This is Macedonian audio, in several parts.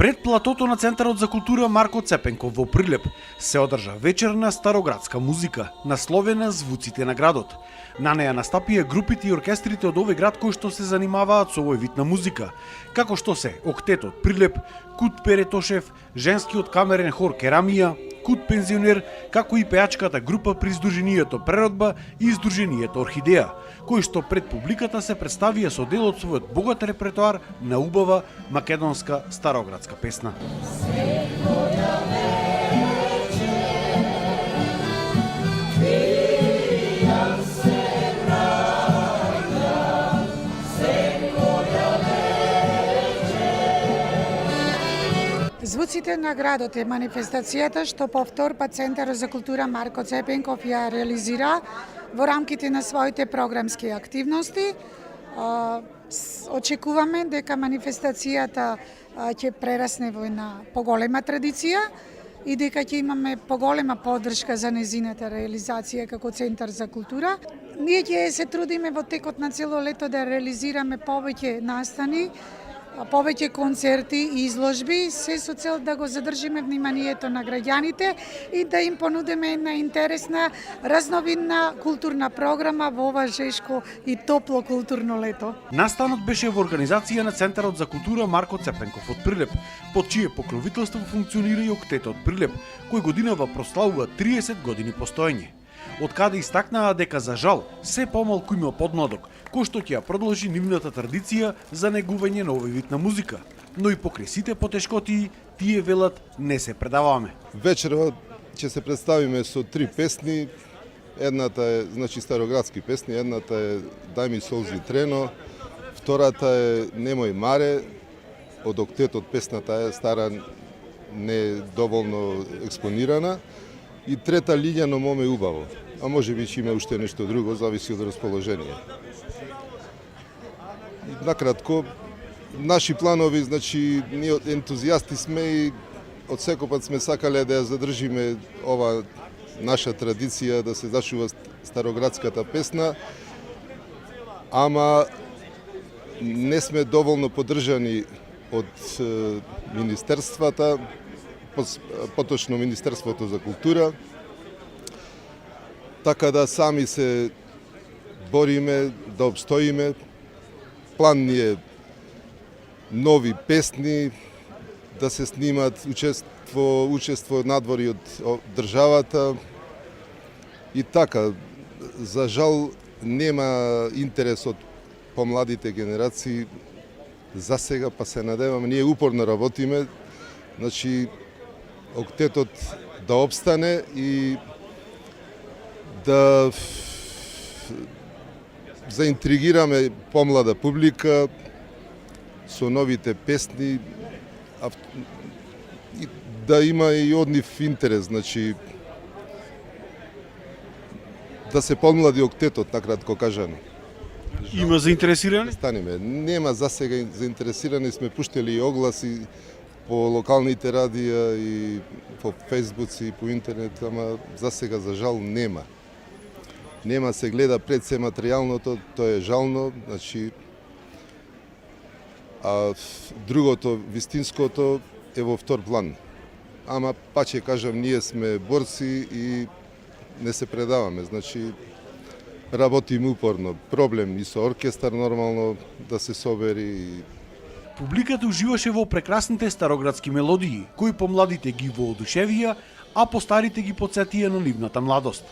Пред платото на Центарот за култура Марко Цепенков во Прилеп се одржа вечер на староградска музика, насловена Звуците на градот. На неја настапија групите и оркестрите од овој град кои што се занимаваат со овој вид на музика, како што се Октетот Прилеп, Кут Перетошев, Женскиот камерен хор Керамија, Кут Пензионер, како и пеачката група при Сдруженијето Преродба и Сдруженијето Орхидеја, кои што пред публиката се представија со дел од својот богат репертоар на убава македонска староградска песна. Звуците на градот е манифестацијата што повтор пат Центарот за култура Марко Цепенков ја реализира во рамките на своите програмски активности. Очекуваме дека манифестацијата ќе прерасне во една поголема традиција и дека ќе имаме поголема поддршка за незината реализација како Центар за култура. Ние ќе се трудиме во текот на цело лето да реализираме повеќе настани, повеќе концерти и изложби, се со цел да го задржиме вниманието на граѓаните и да им понудиме една интересна, разновидна културна програма во ова жешко и топло културно лето. Настанот беше во организација на Центарот за култура Марко Цепенков од Прилеп, под чие покровителство функционира и Октетот Прилеп, кој годинава прославува 30 години постоење. Од каде истакнаа дека за жал се помалку има подмладок, кој што ќе ја продолжи нивната традиција за негување на овој вид на музика. Но и покрај сите потешкоти, тие велат не се предаваме. Вечерва ќе се представиме со 3 песни. Едната е староградски песни, едната е Дај ми солзи трено, втората е Немој маре, од Октетот песната е стара, не доволно експонирана, и трета Лиљано моме убаво. А може би ќе има уште нешто друго, зависи од расположение. Накратко, наши планови, ние ентузијасти сме и од секој пат сме сакале да ја задржиме ова наша традиција да се зачува староградската песна, ама не сме доволно поддржани од министерствата, поточно Министерството за култура, така да сами се бориме да обстоиме. План ни е нови песни да се снимат, учество надвори од државата и така. За жал нема интерес од помладите генерации за сега, па се надеваме, ние упорно работиме, Октетот да обстане и да заинтригираме помлада публика со новите песни, и да има и од нив интерес, да се помлади Октетот, накратко кажано. Има заинтересирани? Станиме. Нема за сега заинтересирани, сме пуштели и огласи по локалните радија и по фејсбуци и по интернет, ама за сега, за жал, нема. Нема, се гледа пред се материјалното, тоа е жално, а другото, вистинското, е во втор план. Ама, паче кажам, ние сме борци и не се предаваме, работиме упорно. Проблем и со оркестар нормално да се собери. Публиката уживаше во прекрасните староградски мелодии, кои помладите ги воодушевија, а постарите ги потсетија на нивната младост.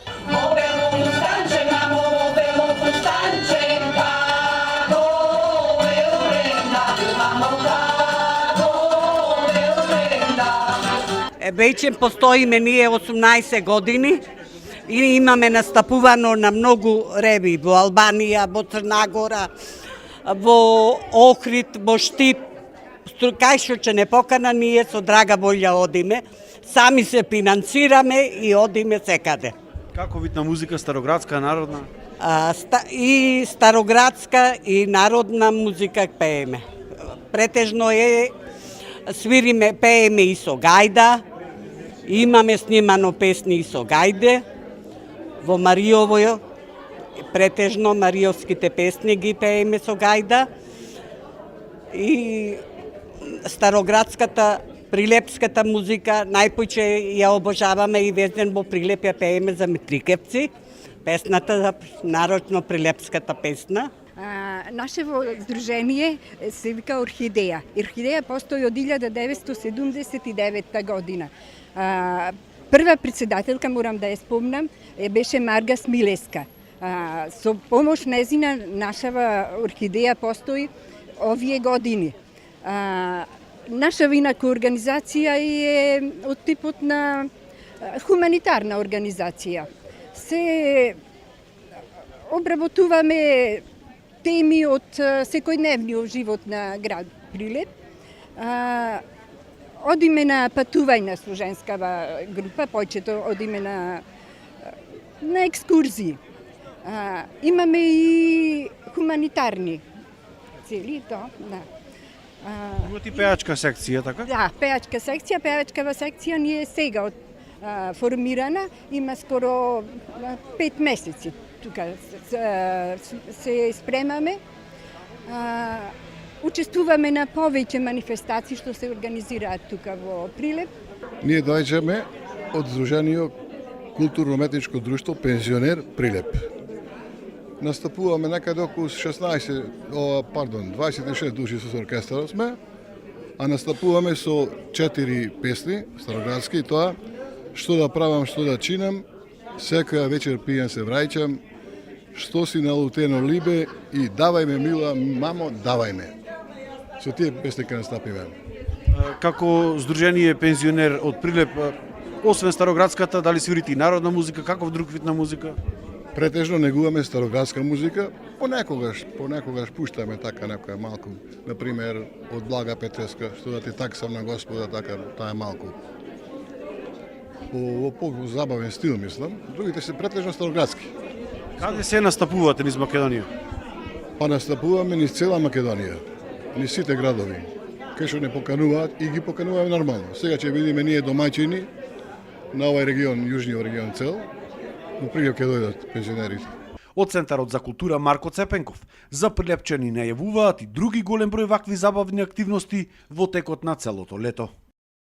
Веќе постоиме ние 18 години и имаме настапувано на многу реви во Албанија, во Црна Гора, во Охрид, во Штип, кај што ќе не покана, ние со драга волја одиме, сами се финансираме и одиме секаде. Како вид на музика, староградска, народна? И староградска и народна музика пееме. Претежно свириме, пееме и со гајда, имаме снимано песни и со гајде, во Мариово, претежно мариовските песни ги пееме со гајда и староградската, прилепската музика, најпојче ја обожаваме и везден во Прилеп ја пееме за Митрикевци, песната за нарочно прилепската песна. Нашево здружение се вика Орхидеја. Орхидеја постои од 1979 година. Прва председателка, морам да ја спомнам, беше Марга Смилеска. Со помош незина нашава Орхидеја постои овие години. Нашава инака организација е од типот на хуманитарна организација. Се обработуваме теми од секојдневниот живот на град Прилеп. Одиме на патување со женскава група, појчето одиме на екскурзии. Имаме и хуманитарни цели, да. Имате и пеачка секција, така? Да, пеачка секција. Пеачкава секција ни е сега формирана, има скоро 5 месеци. Тука се спремаме. Учествуваме на повеќе манифестации што се организираат тука во Прилеп. Ние доаѓаме од Здружениот културно-уметничко друштво Пензионер Прилеп. Настапуваме некаде околу 26 души со оркестарот сме, а настапуваме со 4 песни староградски, и тоа што да правам, што да чинам, секоја вечер пијан се враќам, што си налутено либе и давајме мила мамо, давајме. Со тие песни ке настапиме. Како Здружение Пензионер од Прилеп, освен староградската, дали свирите и народна музика, каков друг вид на музика? Претежно негуваме староградска музика, понекогаш пуштаме така некоја малку, например од Блага Петреска, што да ти таксам на Господа, така таа е малку. Во по-забавен стил, мислам. Другите се претежно староградски. Каде се настапувате низ Македонија? Па настапуваме низ цела Македонија, низ сите градови. Кај што не покануваат и ги покануваме нормално. Сега ќе видиме ние домаќини на овој регион, јужниот регион цел. Во Прилеп ќе дојдат пензионерите. Од Центарот за култура Марко Цепенков, за прилепчани најавуваат и други голем број вакви забавни активности во текот на целото лето.